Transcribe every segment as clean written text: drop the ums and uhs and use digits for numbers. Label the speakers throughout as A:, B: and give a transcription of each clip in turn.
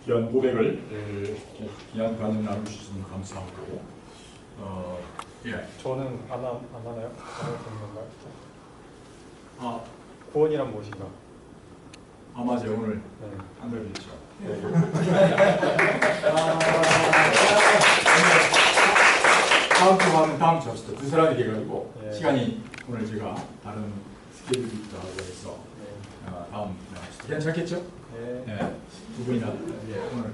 A: 귀한 고백을 귀한 관념 나누시면 감사하고 예.
B: 저는 안 하나요? 안 하는 건가요?
A: 아,
B: 구원이란 무엇인가?
A: 아 맞아요. 오늘
B: 네.
A: 한달이죠.
B: 네.
A: 다음 주 하면 다음 주 합시다. 두 사람이 돼가지고
B: 네.
A: 시간이 오늘 제가 다른 스케줄이 있다고 해서 다음 주 합시다. 괜찮겠죠?
B: 네.
A: 네. 두 분이나 오늘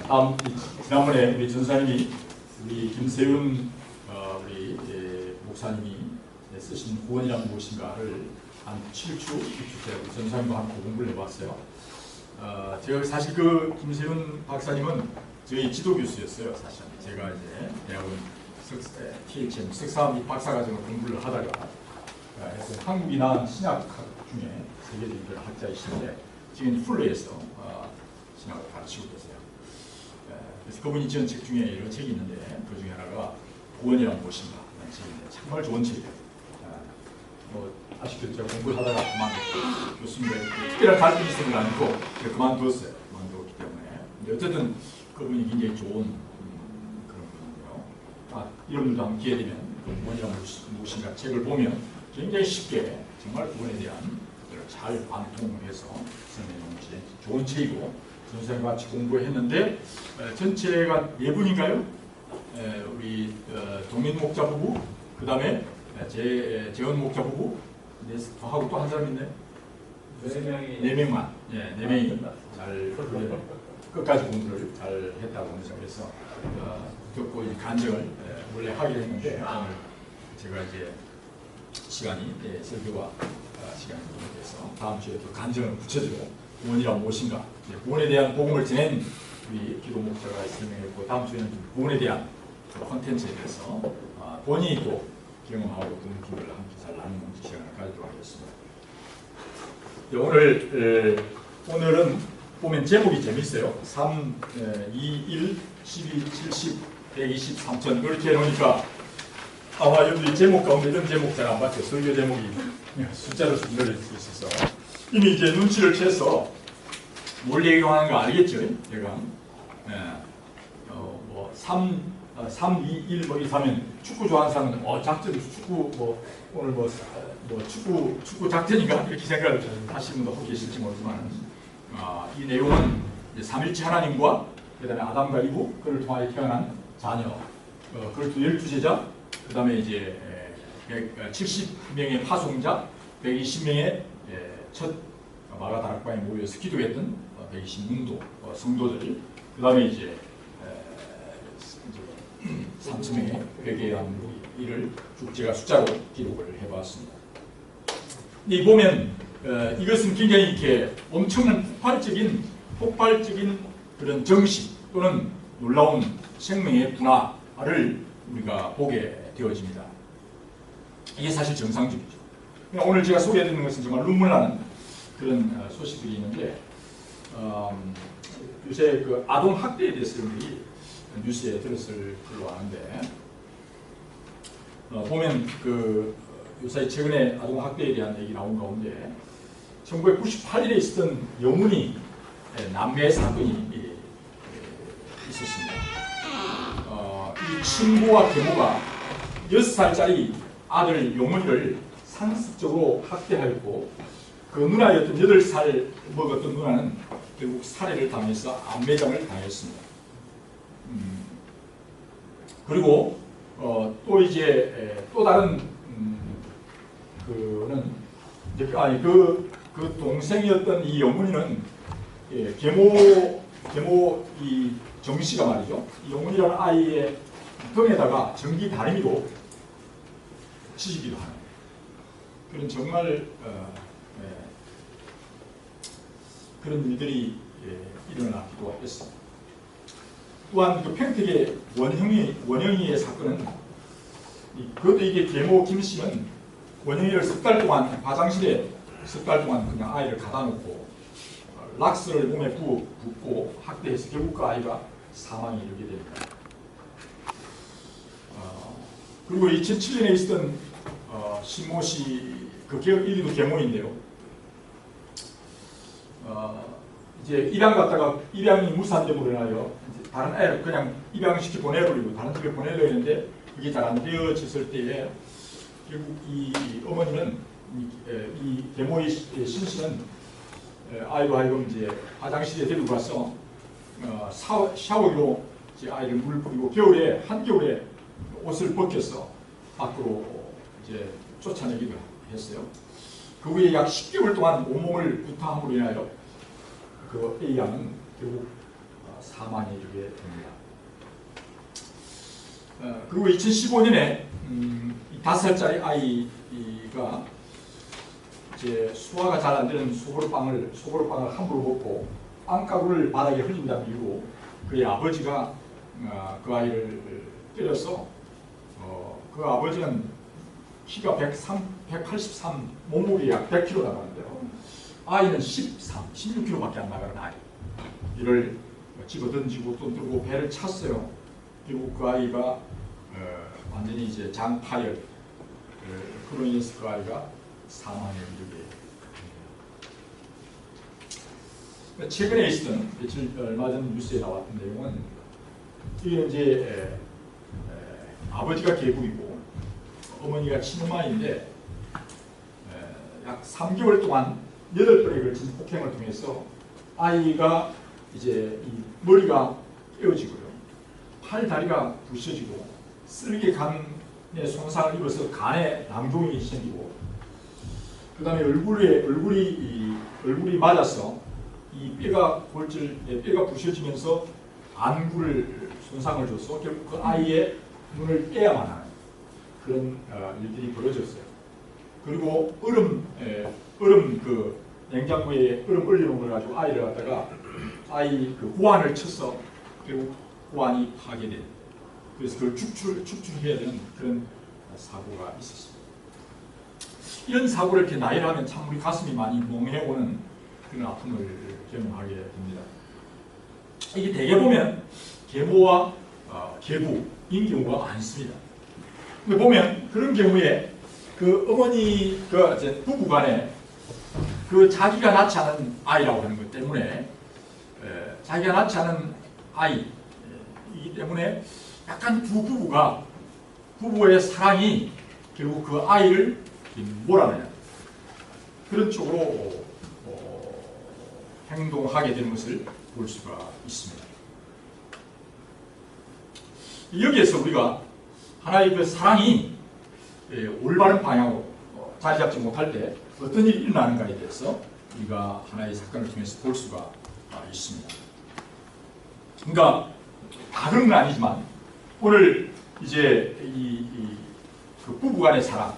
A: 다음 지난번에 우리 전사님이 우리 김세윤 우리 목사님이 쓰신 구원이란 무엇인가를 한 7주, 6주째 전사님과 함께 공부를 해봤어요. 제가 사실 그 김세윤 박사님은 저희 지도 교수였어요. 사실 제가 이제 대학원 THM 석사 및 박사 과정을 공부를 하다가 해서 한국이 낳은 신약학 중에 세계적인 학자이신데 지금 풀로에서 신학을 가르치고 계세요. 그래서 그분이 지은 책 중에 여러 책이 있는데 그 중에 하나가 구원이란 무엇인가 라는 책인데 정말 좋은 책이에요. 뭐 아쉽게도 제가 공부를 하다가 그만뒀고 교수님의 특별한 갈등이 있는 건 아니고 그만두었어요. 그만두었기 때문에. 근데 어쨌든 그분이 굉장히 좋은 그런 분인데요. 이런 분도 한번 기회 되면 구원이란 무엇인가 책을 보면 굉장히 쉽게 정말 구원에 대한 잘 관통해서 설명해 놓은 좋은 책이고 전사님과 같이 공부했는데 전체가 4분인가요? 우리 동민 목자 부부, 그 다음에 재원 목자 부부, 하고 또 한 사람 있네. 4명만, 4명이 잘 끝까지 공부를 잘 했다고 그래서 듣고 간증을 원래 하기로 했는데 오늘 제가 이제 시간이 설교와 시간이 돼서 다음 주에 또 간증을 구체적으로 구원이란 무엇인가, 구원에 대한 복음을 전한 우리 기도 목사가 설명했고 다음 주에는 구원에 대한 콘텐츠에 대해서 본인이 또 경험하고 또 느낌을 함께 잘 나누는 시간을 가지도록 하겠습니다. 오늘은 보면 제목이 재밌어요. 3, 2, 1, 12, 70, 123천 그렇게 해놓으니까 아마 여러분들이 제목 가운데 이런 제목 잘 안 봤죠. 설교 제목이 숫자로 준비될 수 있어서 이미 이제 눈치를 채서 뭘 얘기하는 거 알겠죠? 제가 3, 2, 1 뭐 이렇게 축구 좋아하는 사람은 작전 축구 오늘 축구 작전인가 이렇게 생각을 하시는 분도 혹 계실지 모르지만 이 내용은 이제 삼일체 하나님과 그다음에 아담과 이브 그를 통하여 태어난 자녀 그걸 또 12제자 그 다음에 이제 170명의 파송자 120명의 첫 마가다락방에 모여서 기도했던 120문도 성도들 그 다음에 이제 3,000명의 회개한 이를 제가 숫자로 기록을 해봤습니다. 이 보면 이것은 굉장히 이렇게 엄청난 폭발적인 그런 정식 또는 놀라운 생명의 분화를 우리가 보게 되어집니다. 이게 사실 정상적이죠. 오늘 제가 소개해드리는 것은 정말 눈물 나는 그런 소식들이 있는데 요새 그 아동 학대에 대해서 여러분들이 뉴스에 들었을 걸로 아는데 보면 그 요새 최근에 아동 학대에 대한 얘기 나온 가운데 1998년에 있었던 영훈이 남매 사건이 있었습니다. 이 친구와 계모가 6살짜리 아들 용훈이를 상습적으로 학대하였고 그 누나였던 8살 먹었던 누나는 결국 살해를 당해서 암매장을 당했습니다. 그리고 또 이제 또 다른 그는 그 동생이었던 이 영훈이는 계모 이 정씨가 말이죠. 이 영훈이라는 아이의 등에다가 전기 다리미로 치시기도 하는 그런 정말 그런 일들이 일어나기도 했습니다. 또한 그 평택의 원영이의 사건은 그것도 이게 계모 김씨는 원영이를 석 달 동안 화장실에 석 달 동안 그냥 아이를 가다 놓고 락스를 몸에 붓고 학대해서 결국 그 아이가 사망에 이르게 됩니다. 그리고 2007년에 있었던 신모 씨 그 일기도 계모인데요. 이제 입양 갔다가 입양이 무산됨으로 인하여 다른 애를 그냥 입양시켜 보내버리고 다른 집에 보내려 했는데 그게 잘 안 되어졌을 때에 결국 이 어머니는 이 계모의 신 씨는 아이로 하여금 이제 화장실에 데리고 가서 샤워기로 이제 아이를 물 뿌리고 겨울에 한겨울에 옷을 벗겨서 밖으로 이제 쫓아내기도 했어요. 그 후에 약 10개월 동안 온몸을 구타함으로 인하여 그 A양은 결국 사망에 이르게 됩니다. 그리고 2015년에 5살짜리 아이가 이제 소화가 잘 안 되는 소보로빵을 함부로 먹고 빵가루를 바닥에 흘린다는 이유로 그의 아버지가 그 아이를 때려서 그 아버지는 키가 183, 몸무게 약 100kg 나가는데요. 아이는 16kg밖에 안 나가는 아이. 이를 집어던지고 또 들고 배를 찼어요. 결국 그 아이가 완전히 이제 장파열, 그로 인해서 그 아이가 사망에 이르게 됩니다. 최근에 있었던 며칠 얼마 전 뉴스에 나왔던 내용은 이게 이제 아버지가 계부이고 어머니가 친엄마인데 약 3개월 동안 8번에 걸친 폭행을 통해서 아이가 이제 이 머리가 깨어지고요, 팔 다리가 부셔지고 쓸개 간에 손상을 입어서 간에 낭종이 생기고, 그 다음에 얼굴이 맞아서 이 뼈가 부셔지면서 안구를 손상을 줘서 결국 그 아이의 눈을 떼야만 하는 그런 일들이 벌어졌어요. 그리고 냉장고에 얼음 얼려놓은 걸 가지고 아이를 갖다가 아이 그 후안을 쳐서 결국 후안이 파괴된, 그래서 그걸 축출해야 되는 그런 사고가 있었습니다. 이런 사고를 이렇게 나열하면 참 우리 가슴이 많이 멍해오는 그런 아픔을 경험하게 됩니다. 이게 대개 보면 계모와 계부인 경우가 많습니다. 근데 보면 그런 경우에 그 어머니 부부간에 그 자기가 낳지 않은 아이라고 하는 것 때문에 자기가 낳지 않은 아이이기 때문에 약간 두 부부의 사랑이 결국 그 아이를 몰아내는 그런 쪽으로 행동하게 되는 것을 볼 수가 있습니다. 여기에서 우리가 하나의 그 사랑이 올바른 방향으로 자리 잡지 못할 때 어떤 일이 일어나는가에 대해서 우리가 하나의 사건을 통해서 볼 수가 있습니다. 그러니까 다 그런 건 아니지만 오늘 이제 그 부부간의 사랑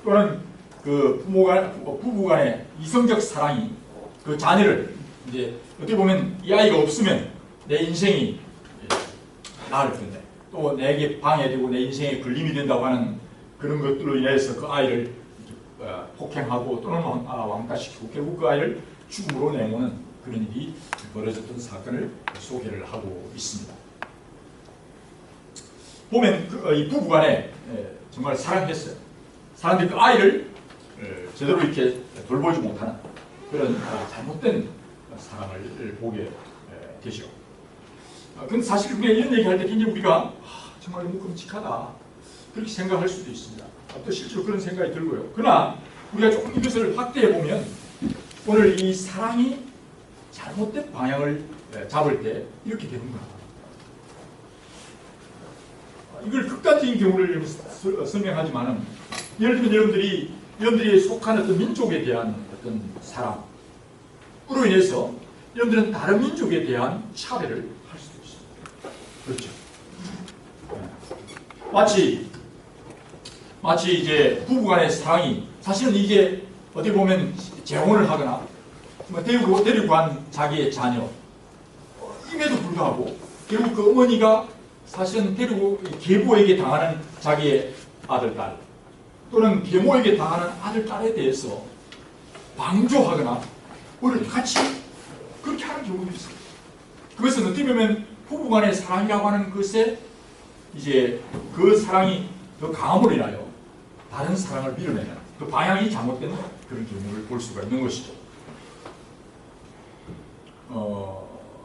A: 또는 그 부부간의 이성적 사랑이 그 자녀를 이제 어떻게 보면 이 아이가 없으면 내 인생이 나을 텐데 또 내게 방해되고 내 인생에 걸림이 된다고 하는 그런 것들로 인해서 그 아이를 폭행하고 또는 왕따시키고 결국 그 아이를 죽음으로 내모는 그런 일이 벌어졌던 사건을 소개를 하고 있습니다. 보면 이 부부간에 정말 사랑했어요. 사랑했는데 그 아이를 제대로 이렇게 돌보지 못하는 그런 잘못된 사랑을 보게 되죠. 근데 사실 우리가 이런 얘기할 때 굉장히 우리가 정말 너무 끔찍하다 그렇게 생각할 수도 있습니다. 또 실제로 그런 생각이 들고요. 그러나 우리가 조금 이것을 확대해 보면 오늘 이 사랑이 잘못된 방향을 잡을 때 이렇게 되는구나. 이걸 극단적인 경우를 설명하지만은 예를 들면 여러분들이 속한 어떤 민족에 대한 어떤 사랑으로 인해서 여러분들은 다른 민족에 대한 차별을 할 수도 있습니다. 그렇죠. 마치 이제 부부간의 사랑이 사실은 이게 어떻게 보면 재혼을 하거나 데리고 간 자기의 자녀 임에도 불구하고 결국 그 어머니가 사실은 데리고 계부에게 당하는 자기의 아들, 딸 또는 계모에게 당하는 아들, 딸에 대해서 방조하거나 오히려 같이 그렇게 하는 경우도 있어요. 그것은 어떻게 보면 부부간의 사랑이라고 하는 것에 이제 그 사랑이 더 강함으로 인하여 다른 사랑을 밀어내는 그 방향이 잘못된 그런 경우를 볼 수가 있는 것이죠.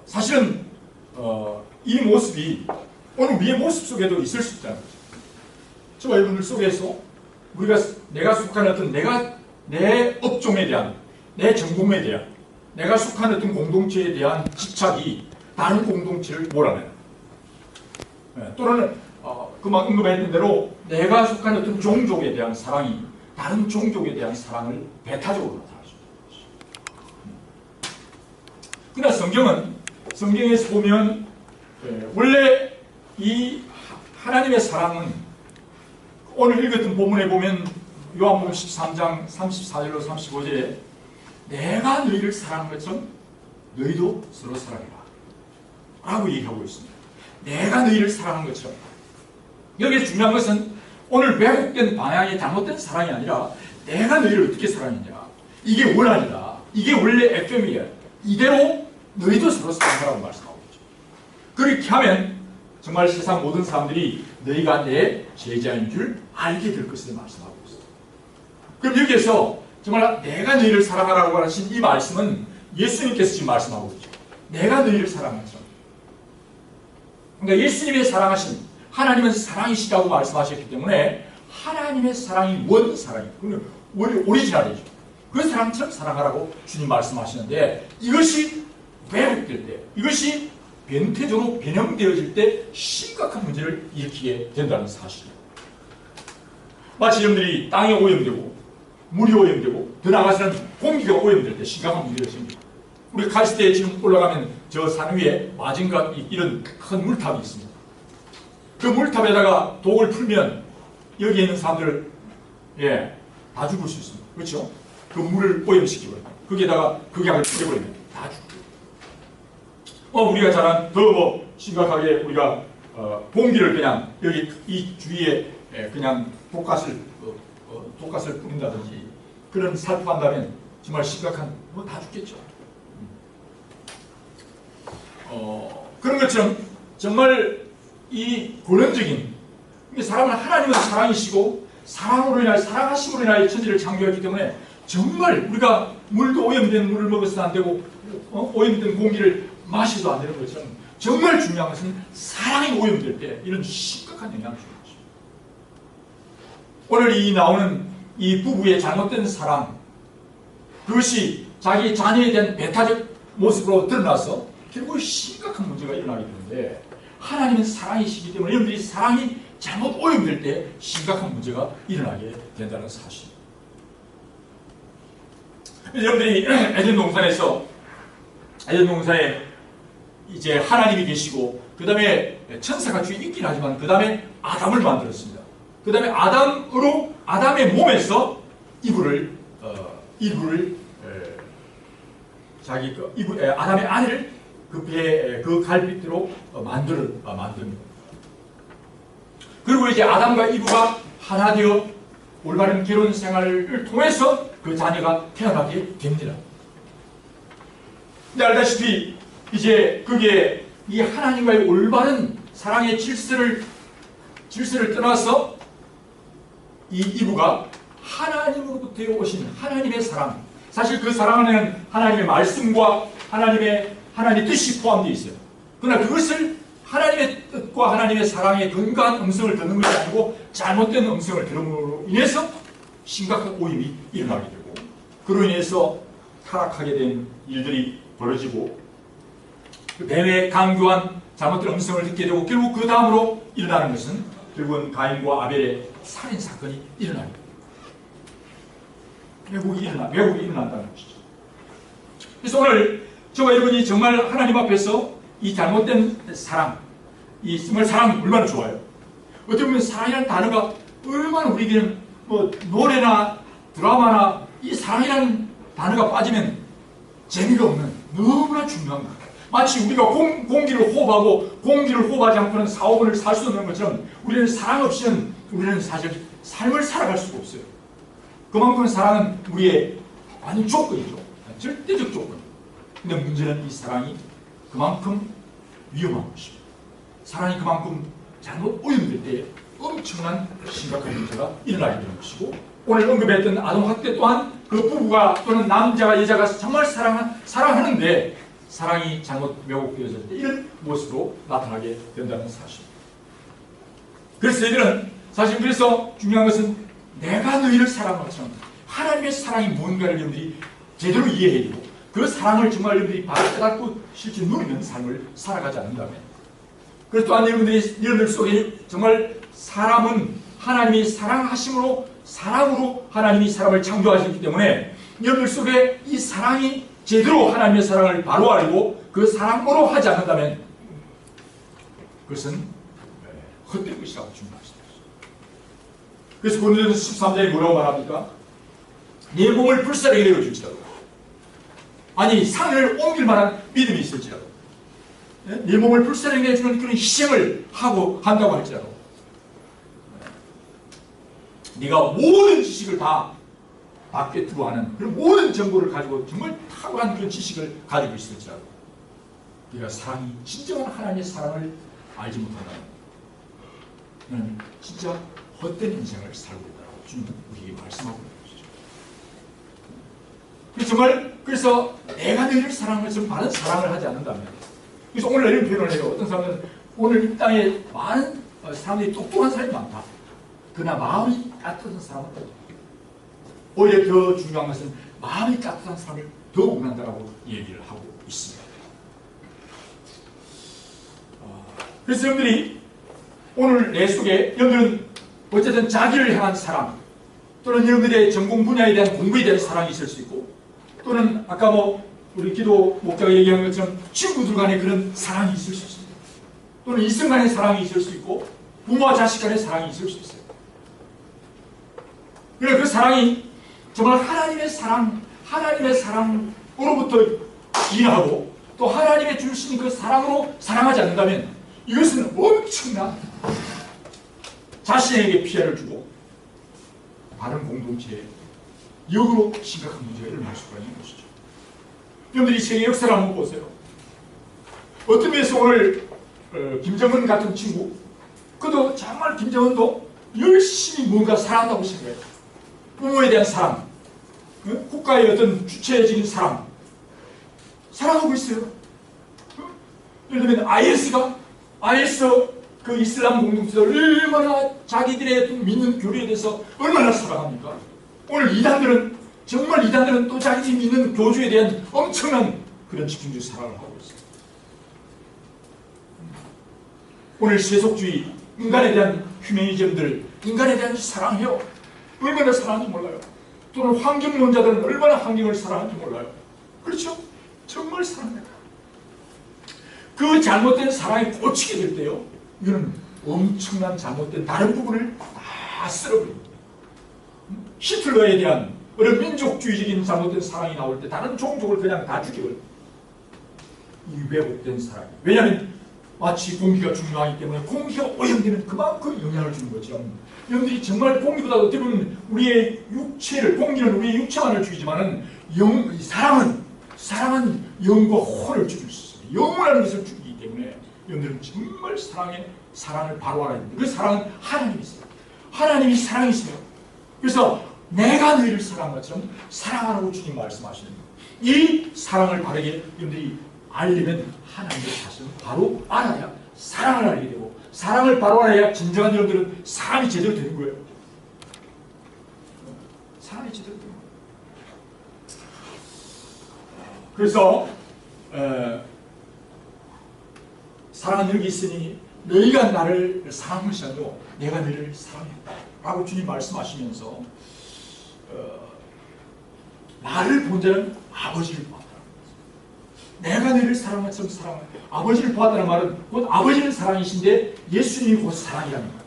A: 사실은 이 모습이 오늘 우리의 모습 속에도 있을 수 있다는 거죠. 저와 여러분들 속에서 내가 속한 어떤 내 업종에 대한, 내 전공에 대한, 내가 속한 어떤 공동체에 대한 집착이 다른 공동체를 몰아내는, 또는 그만 언급했던 대로 내가 속한 어떤 종족에 대한 사랑이 다른 종족에 대한 사랑을 배타적으로 나타날 수 있습니다. 그러나 성경에서 보면 원래 이 하나님의 사랑은 오늘 읽었던 본문에 보면 요한복음 13장 34절로 35절에 내가 너희를 사랑한 것처럼 너희도 서로 사랑해라 라고 얘기하고 있습니다. 내가 너희를 사랑한 것처럼. 여기에 중요한 것은 오늘 왜곡된 방향이 잘못된 사랑이 아니라 내가 너희를 어떻게 사랑했냐, 이게 원한이다, 이게 원래 FM이야, 이대로 너희도 서로 사랑하라고 말씀하고 있죠. 그렇게 하면 정말 세상 모든 사람들이 너희가 내 제자인 줄 알게 될 것을 말씀하고 있어요. 그럼 여기에서 정말 내가 너희를 사랑하라고 하신 이 말씀은 예수님께서 지금 말씀하고 있죠. 내가 너희를 사랑했죠. 그러니까 예수님의 사랑하신, 하나님은 사랑이시라고 말씀하셨기 때문에 하나님의 사랑이 원 사랑이에요. 그러면 오리지널이죠. 그 사랑처럼 사랑하라고 주님 말씀하시는데, 이것이 왜곡될 때, 이것이 변태적으로 변형되어질 때 심각한 문제를 일으키게 된다는 사실이에요. 마치 여러분들이 땅이 오염되고 물이 오염되고 더 나아가서는 공기가 오염될 때 심각한 문제가 생깁니다. 우리 카리스트에 지금 올라가면 저 산 위에 마징가 이런 큰 물탑이 있습니다. 그 물탑에다가 독을 풀면 여기에 있는 사람들을 다 죽을 수 있습니다. 그렇죠? 그 물을 오염시키고 거기에다가 극약을 뿌려버리면 다 죽고. 우리가 잘 아는 더 심각하게 우리가 공기를 그냥 여기 이 주위에 그냥 독가스를 뿌린다든지 그런 살포한다면 정말 심각한 다 죽겠죠. 그런 것처럼 정말 이 근원적인 사람은 하나님은 사랑이시고 사랑으로 인하여 사랑하심으로 인하여 천지를 창조했기 때문에 정말 우리가 물도 오염된 물을 먹어서도 안 되고 오염된 공기를 마셔도 안 되는 것처럼 정말 중요한 것은 사랑이 오염될 때 이런 심각한 영향을 주는 것입니다. 오늘 이 나오는 이 부부의 잘못된 사랑, 그것이 자기 자녀에 대한 배타적 모습으로 드러나서 결국 심각한 문제가 일어나게 되는데, 하나님은 사랑이시기 때문에 여러분들이 사랑이 잘못 오염될 때 심각한 문제가 일어나게 된다는 사실. 여러분들이 에덴 동산에 이제 하나님이 계시고 그 다음에 천사가 주에 있긴 하지만 그 다음에 아담을 만들었습니다. 그 다음에 아담의 몸에서 이불을 아담의 아내를 그 갈빗대로 만듭니다. 그리고 이제 아담과 이브가 하나 되어 올바른 결혼 생활을 통해서 그 자녀가 태어나게 됩니다. 근데 알다시피 이제 그게 이 하나님과의 올바른 사랑의 질서를 떠나서 이 이브가 하나님으로부터 오신 하나님의 사랑, 사실 그 사랑 안에는 하나님의 말씀과 하나님의 뜻이 포함되어 있어요. 그러나 그것을 하나님의 뜻과 하나님의 사랑의 건강한 음성을 듣는 것이 아니고 잘못된 음성을 들음으로 인해서 심각한 오염이 일어나게 되고, 그로 인해서 타락하게 된 일들이 벌어지고, 그 뱀의 강교한 잘못된 음성을 듣게 되고, 결국 그 다음으로 일어나는 것은 결국은 가인과 아벨의 살인 사건이 일어나게 됩니다. 왜곡이 일어난다는 것이죠. 그래서 오늘 저와 여러분이 정말 하나님 앞에서 이 잘못된 사랑, 이 정말 사랑이 얼마나 좋아요. 어떻게 보면 사랑이라는 단어가 얼마나 우리에게는 노래나 드라마나 이 사랑이라는 단어가 빠지면 재미가 없는 너무나 중요한 것 같아요. 마치 우리가 공기를 호흡하고 공기를 호흡하지 않고는 4-5분을 살 수 없는 것처럼 우리는 사랑 없이는 우리는 사실 삶을 살아갈 수가 없어요. 그만큼 사랑은 우리의 완전 조건이죠. 절대적 조건. 근데 문제는 이 사랑이 그만큼 위험한 것입니다. 사랑이 그만큼 잘못 오염될 때 엄청난 심각한 문제가 일어나게 되는 것이고, 오늘 언급했던 아동학대 또한 그 부부가 또는 남자가 여자가 정말 사랑하는데 사랑이 잘못 왜곡되어질 때 이런 모습으로 나타나게 된다는 사실입니다. 그래서 저희들은 사실 그래서 중요한 것은 내가 너희를 사랑한 것처럼 하나님의 사랑이 뭔가를 여러분들이 제대로 이해해야 되고, 그 사랑을 정말 여러분들이 깨닫고 실제 누리는 삶을 살아가지 않는다면, 그래서 또한 여러분들 속에 정말 사람은 하나님이 사랑하심으로 사랑으로 하나님이 사람을 창조하셨기 때문에 여러분들 속에 이 사랑이 제대로 하나님의 사랑을 바로 알고 그 사랑으로 하지 않는다면 그것은 헛된 것이라고 주님 말씀하셨습니다. 그래서 고린도전서 13장에 뭐라고 말합니까? 내 몸을 불사르게 내어줄지라도, 아니 산을 옮길 만한 믿음이 있을지라도, 내 몸을 불사르게 내주는 그런 희생을 한다고 할지라도, 네가 모든 지식을 다 꿰뚫어 하는 그런 모든 정보를 가지고 정말 탁월한 그런 지식을 가지고 있을지라도 네가 사랑이 진정한 하나님의 사랑을 알지 못한다면 너는 진짜 헛된 인생을 살고 있다고 주님은 우리에게 말씀하고 있는 것이죠. 정말 그래서 내가 너희를 사랑하는 것처럼 바른 사랑을 하지 않는다면, 그래서 오늘 이런 표현을 해요. 어떤 사람은 오늘 이 땅에 많은 사람들이 똑똑한 사람이 많다. 그러나 마음이 따뜻한 사람은 없다. 오히려 더 중요한 것은 마음이 따뜻한 사람을 더 원한다라고 얘기를 하고 있습니다. 그래서 여러분들이 오늘 내 속에 여러분들은 어쨌든 자기를 향한 사랑, 또는 여러분들의 전공 분야에 대한 공부에 대한 사랑이 있을 수 있고, 또는 아까 우리 기도 목자가 얘기한 것처럼 친구들 간의 그런 사랑이 있을 수 있습니다. 또는 이성 간의 사랑이 있을 수 있고, 부모와 자식 간의 사랑이 있을 수 있어요. 그래서 그 사랑이 정말 하나님의 사랑으로부터 기인하고 또 하나님의 주신 그 사랑으로 사랑하지 않는다면 이것은 엄청난 자신에게 피해를 주고 다른 공동체에 역으로 심각한 문제가 일어날 수가 있는 것이죠. 여러분들이 세계 역사를 한번 보세요. 어떤 면에서 오늘 김정은 같은 친구, 그도 정말 김정은도 열심히 뭔가 사랑한다고 생각해요. 부모에 대한 사랑, 국가의 어떤 주체적인 사랑, 사랑하고 있어요. 예를 들면 IS 그 이슬람 공동체가 얼마나 자기들의 믿는 교리에 대해서 얼마나 사랑합니까? 오늘 이단들은 또 자기들이 믿는 교주에 대한 엄청난 그런 집중적 사랑을 하고 있어요. 오늘 세속주의, 인간에 대한 휴머니즘들, 인간에 대한 사랑해요. 얼마나 사랑하는지 몰라요. 또는 환경론자들은 얼마나 환경을 사랑하는지 몰라요. 그렇죠? 정말 사랑해요. 그 잘못된 사랑에 꽂히게 될 때요, 이거는 엄청난 잘못된 다른 부분을 다 쓸어버립니다. 히틀러에 대한 그런 민족주의적인 잘못된 사랑이 나올 때 다른 종족을 그냥 다 죽여버려요. 이 왜곡된 사랑이. 왜냐하면 마치 공기가 중요하기 때문에 공기가 오염되면 그만큼 영향을 주는 것처럼, 여러분들이 정말 공기보다 어떻게 보면 우리의 육체를, 공기는 우리의 육체만을 죽이지만은 사랑은 영과 혼을 죽일 수 있어요. 영원한 것을 죽이기 때문에 여러분들은 정말 사랑을 바로 알아야 됩니다. 그 사랑은 하나님이세요. 하나님이 사랑이세요. 그래서 내가 너희를 사랑한 것처럼 사랑하라고 주님 말씀하시는 거예요. 이 사랑을 바르게 여러분들이 알려면 하나님의 사실을 바로 알아야 사랑을 알게 되고, 사랑을 바로 알아야 진정한 여러분들은 사랑이 제대로 되는 거예요. 사랑이 제대로 되는 거예요. 그래서 사랑은 여기 있으니 너희가 나를 사랑한 것이 아니고 내가 너희를 사랑했다 라고 주님 말씀하시면서 나를 본 자는 아버지를 보았다. 내가 너희를 사랑한 것처럼 사랑한 아버지를 보았다는 말은 곧 아버지는 사랑이신데 예수님이 곧 사랑이라는 거예요.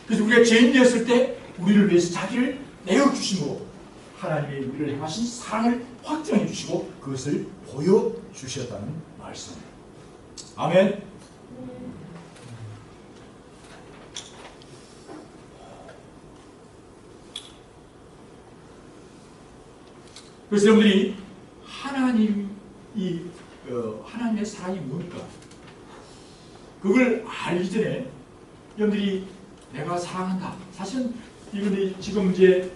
A: 그래서 우리가 죄인 되었을 때 우리를 위해서 자기를 내어주심으로 하나님의 우리를 행하신 사랑을 확증해 주시고 그것을 보여주셨다는 말씀입니다. 아멘. 그래서 여러분들이 하나님의 사랑이 뭡니까? 그걸 알기 전에 여러분들이 내가 사랑한다. 사실은 이분이 지금 이제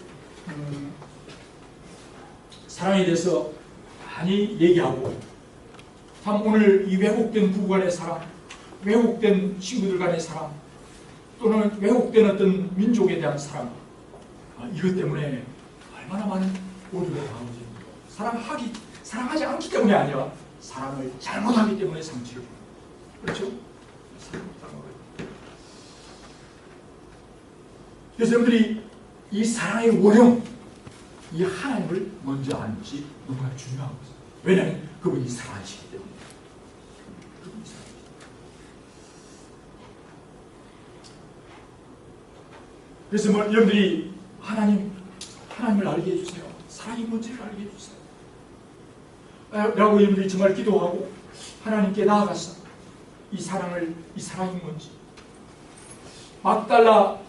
A: 사랑에 대해서 많이 얘기하고, 참 오늘 이 왜곡된 부부 간의 사랑, 왜곡된 친구들 간의 사랑, 또는 왜곡된 어떤 민족에 대한 사랑, 이것 때문에 얼마나 많은 오류가 당하지. 사랑하지 않기 때문에 아니라 사랑을 잘못하기 때문에 상처를 받는 거예요. 그렇죠? 그래서 여러분들이 이 사랑의 원형, 이 하나님을 먼저 아는 것이 너무나 중요한 것입니다. 왜냐하면 그분이 사랑이시기 때문에. 그분이 사랑이시기 때문에. 그래서 뭐 여러분들이 하나님을 알게 해주세요. 사랑이 뭔지를 알게 해주세요. 라고 여러분들이 정말 기도하고 하나님께 나아가서 이 사랑이 뭔지. 막달라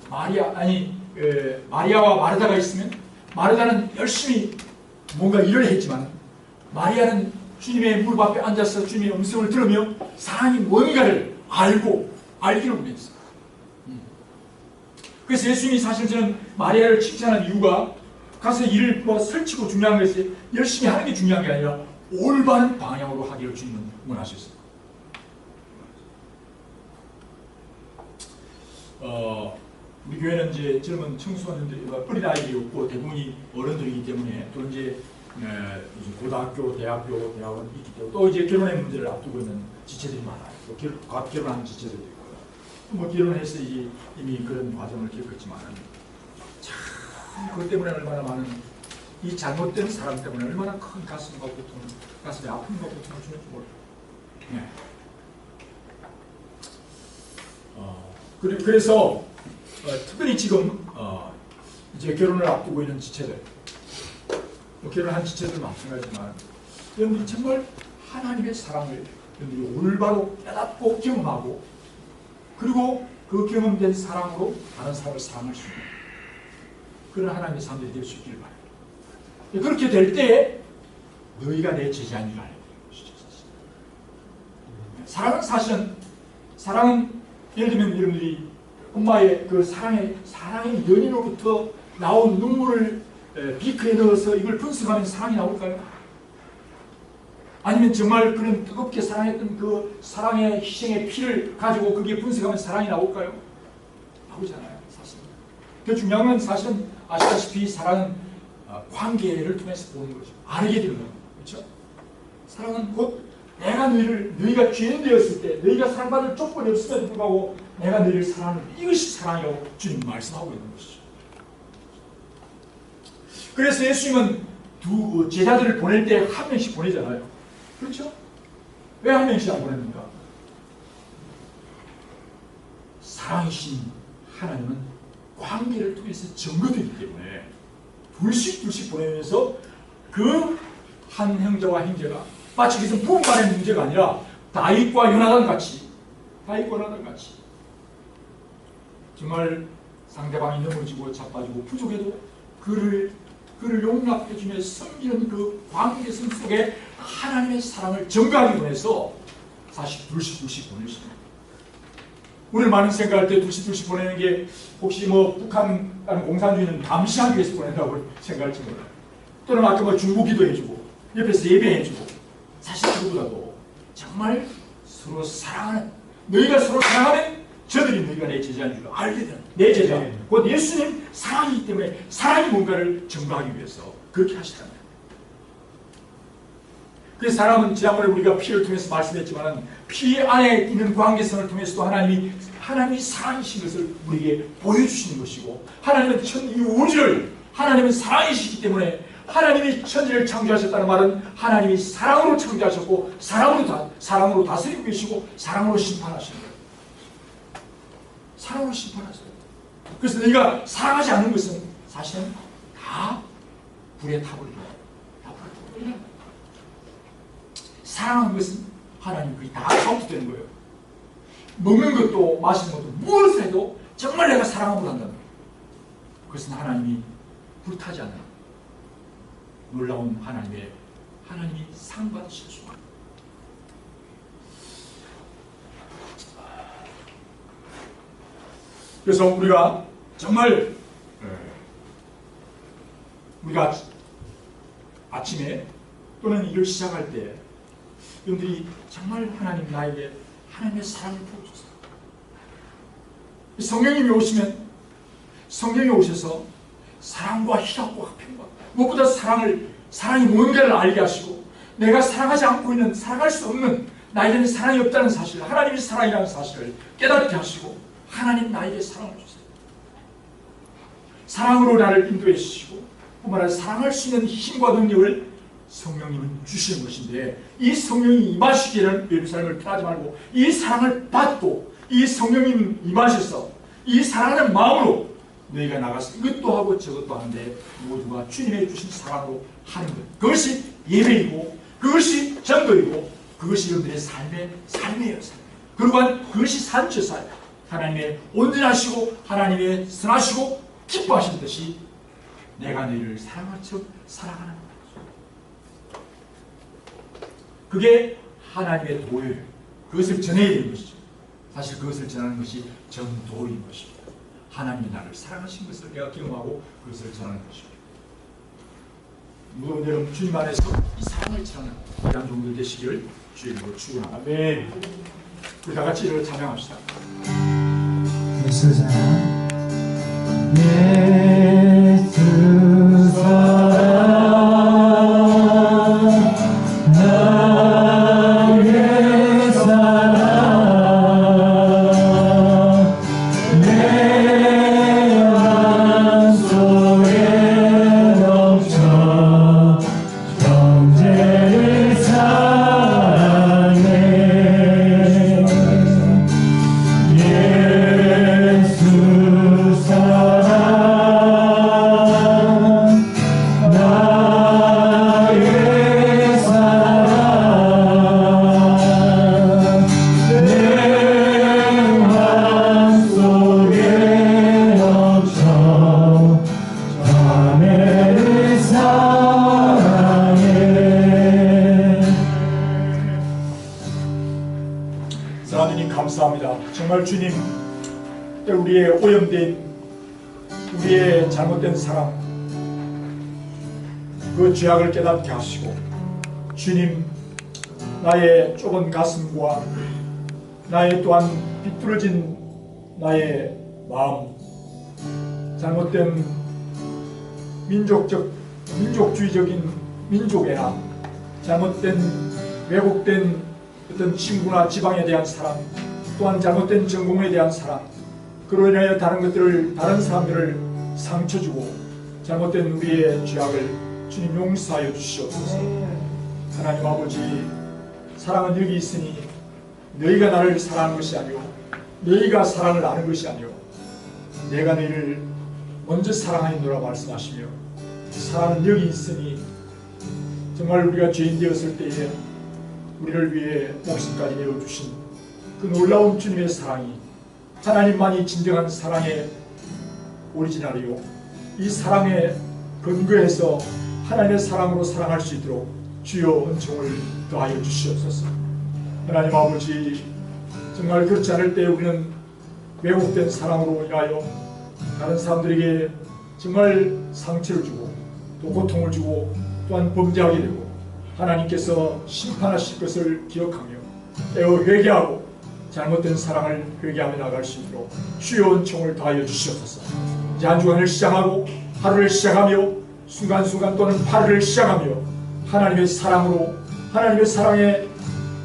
A: 마리아와 마르다가 있으면 마르다는 열심히 뭔가 일을 했지만 마리아는 주님의 무릎 앞에 앉아서 주님의 음성을 들으며 사랑이 뭔가를 알기를 원했어요. 그래서 예수님이 사실 저는 마리아를 칭찬한 이유가 가서 일을 설치고 중요한 것이 열심히 하는 게 중요한 게 아니라 올바른 방향으로 하기를 주님은 원하셨어요. 우리 교회는 이제 젊은 청소년들이 어린 아이들이 없고 대부분이 어른들이기 때문에 또 이제 고등학교, 대학원 있기 때문에 또 이제 결혼의 문제를 앞두고 있는 지체들이 많아요. 또 결혼한 지체들도 있고요. 뭐 결혼해서 이제 이미 그런 과정을 겪었지만 참 그것 때문에 얼마나 많은 이 잘못된 사람 때문에 얼마나 큰 가슴에 아픔과 고통을 주는지 몰라요. 네. 그래서 특별히 지금 이제 결혼을 앞두고 있는 지체들, 결혼한 지체들 마찬가지지만 여러분들이 정말 하나님의 사랑을 여러분들이 올바로 깨닫고 경험하고 그리고 그 경험된 사랑으로 다른 사람을 사랑할 수 있는 그런 하나님의 사람들이 될 수 있기를 바랍니다. 그렇게 될 때에 너희가 내 제자인 줄 알아야 되는 것이죠. 사랑은 예를 들면 여러분들이 엄마의 그 사랑의 연인으로부터 나온 눈물을 비크에 넣어서 이걸 분석하면 사랑이 나올까요? 아니면 정말 그런 뜨겁게 사랑했던 그 사랑의 희생의 피를 가지고 그게 분석하면 사랑이 나올까요? 나오잖아요, 사실. 그 중요한 건 사실은 아시다시피 사랑은 관계를 통해서 보는 거죠. 알게 되는 거죠. 그렇죠? 사랑은 곧 너희가 죄인 되었을 때 너희가 사랑받을 조건이 없음에도 불구하고 내가 너희를 사랑하는 이것이 사랑이라고 주님 말씀하고 있는 것이죠. 그래서 예수님은 두 제자들을 보낼 때 한 명씩 보내잖아요. 그렇죠? 왜 한 명씩 안 보냅니까? 사랑이신 하나님은 관계를 통해서 증거되기 때문에 둘씩 보내면서 그 한 형제와 형제가 마치 그것은 부부 간의 문제가 아니라 다윗과 요나단 같이 정말 상대방이 넘어지고 자빠지고 부족해도 그를 용납해주며 섬기는 그 관계성 속에 하나님의 사랑을 증거하기 위해서 사실 둘씩 보내십니다. 우리는 많은 생각할 때 둘씩 보내는 게 혹시 북한 공산주의는 감시하기 위해서 보낸다고 생각할지 몰라요. 또는 아까 중보기도 해주고 옆에서 예배해주고 사실 그보다도 정말 서로 사랑하는 너희가 서로 사랑하는 저들이 너희가 내 제자인 줄 알게 되는 내 제자 곧 예수님 사랑이기 때문에 사랑이 뭔가를 증거하기 위해서 그렇게 하시잖아요. 그래서 사람은 지난번에 우리가 피를 통해서 말씀했지만 피 안에 있는 관계성을 통해서도 하나님이 사랑이신 것을 우리에게 보여주시는 것이고 하나님은 이 우주를 하나님은 사랑이시기 때문에 하나님이 천지를 창조하셨다는 말은 하나님이 사랑으로 창조하셨고 사랑으로 다스리고 계시고 사랑으로 심판하시는 거예요. 사랑으로 심판하세요. 그래서 너희가 사랑하지 않는 것은 사실은 다 불에 타버리고 사랑하는 것은 하나님 그게 다 카운트되는 거예요. 먹는 것도 마시는 것도 무엇을 해도 정말 내가 사랑함으로 한다는 거예요. 그것은 하나님이 불타지 않는 놀라운 하나님이 상 받으실 수 있습니다. 그래서 우리가 정말 우리가 아침에 또는 일을 시작할 때 여러분들이 정말 하나님 나에게 하나님의 사랑을 부어주세요. 성령님이 오시면 성령이 오셔서 사랑과 희락과 평강, 무엇보다 사랑이 뭔가를 알게 하시고 내가 사랑하지 않고 있는, 살아갈 수 없는, 나에게는 사랑이 없다는 사실, 하나님이 사랑이라는 사실을 깨닫게 하시고 하나님 나에게 사랑을 주세요. 사랑으로 나를 인도해 주시고 뿐만 아니라 사랑할 수 있는 힘과 능력을 성령님은 주시는 것인데, 이 성령이 임하시기를 예루살렘을 떠나지 말고 이 사랑을 받고 이 성령님 임하셔서 이 사랑하는 마음으로 너희가 나가서 이것도 하고 저것도 하는데 모두가 주님의 주신 사랑으로 하는 것, 그것이 예배이고 그것이 전도이고 그것이 여러분들의 삶이에요. 그러한 그것이 산처사예요. 하나님의 온전하시고 하나님의 선하시고 기뻐하신 뜻이 내가 너희를 사랑할 척 사랑하는 것. 그게 하나님의 도예요. 그것을 전해야 되는 것이죠. 사실 그것을 전하는 것이 전도인 것입니다. 하나님이 나를 사랑하신 것을 내가 경험하고 그것을 전하는 것입니다. 무더운 여러분, 주님 안에서 이 사랑을 전하는 이러한 종들 되시기를 주님으로 축원합니다. 아멘. 우리 다 같이 이를 찬양합시다.
C: 예수 사랑, 예수 사랑, 나의 사랑, 내 맘속에 넘쳐 형제를 사랑해. 예수 사랑, 나의 사랑, 내 맘속에 넘쳐 자매를 사랑해.
A: 하나님 감사합니다. 정말 주님, 우리의 오염된, 우리의 잘못된 사랑, 그 죄악을 깨닫게 하시고 주님, 나의 좁은 가슴과 나의 또한 비뚤어진 나의 마음, 잘못된 민족주의적인 민족애나 잘못된 왜곡된 어떤 친구나 지방에 대한 사랑, 또한 잘못된 전공에 대한 사랑, 그로 인하여 다른 사람들을 상처 주고 잘못된 우리의 죄악을 주님 용서하여 주시옵소서. 하나님 아버지, 사랑은 여기 있으니 너희가 나를 사랑하는 것이 아니오, 너희가 사랑을 아는 것이 아니오, 내가 너희를 먼저 사랑하노라 말씀하시며, 사랑은 여기 있으니 정말 우리가 죄인 되었을 때에 우리를 위해 목숨까지 내어주신 그 놀라운 주님의 사랑이 하나님만이 진정한 사랑의 오리지널이요, 이 사랑의 근거에서 하나님의 사랑으로 사랑할 수 있도록 주여 은총을 더하여 주시옵소서. 하나님 아버지, 정말 그렇지 않을 때 우리는 왜곡된 사랑으로 인하여 다른 사람들에게 정말 상처를 주고 또 고통을 주고 또한 범죄하게 되고 하나님께서 심판하실 것을 기억하며 애어 회개하고 잘못된 사랑을 회개하며 나갈 수 있도록 주여 은총을 다하여 주시옵소서. 이제 한 주간을 시작하고 하루를 시작하며 순간순간 또는 하루를 시작하며 하나님의 사랑으로, 하나님의 사랑의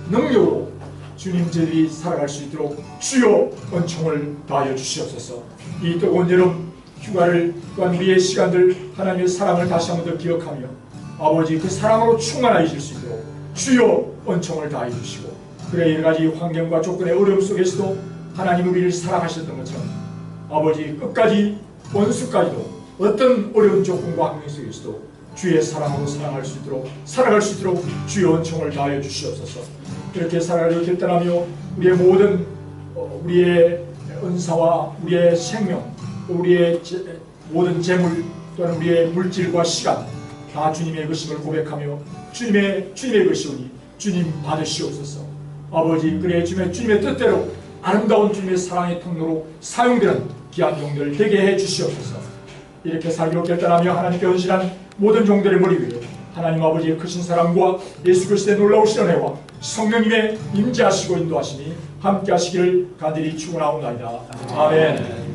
A: 능력으로 주님 저들이 살아갈 수 있도록 주여 은총을 다하여 주시옵소서. 이 뜨거운 여름 휴가를 또한 우리의 시간들 하나님의 사랑을 다시 한번 더 기억하며 아버지 그 사랑으로 충만해질 수 있도록 주여 은총을 다해 주시고, 그래 여러가지 환경과 조건의 어려움 속에서도 하나님 우리를 사랑하셨던 것처럼 아버지 끝까지 원수까지도 어떤 어려운 조건과 환경 속에서도 주의 사랑으로 살아갈 수 있도록 주의 은총을 다하여 주시옵소서. 그렇게 살아가려 결단하며 우리의 모든 우리의 은사와 우리의 생명, 우리의 모든 재물 또는 우리의 물질과 시간 다 주님의 것임을 고백하며 주님의 것이오니 주님 받으시옵소서. 아버지, 그래 주님의 뜻대로 아름다운 주님의 사랑의 통로로 사용되는 귀한 종들 되게 해 주시옵소서. 이렇게 살기로 결단하며 하나님께 헌신한 모든 종들의 머리 위에 하나님 아버지의 크신 사랑과 예수 그리스도의 놀라우신 은혜와 성령님의 임재하시고 인도하심이 함께 하시기를 간절히 축원하옵나이다. 아멘.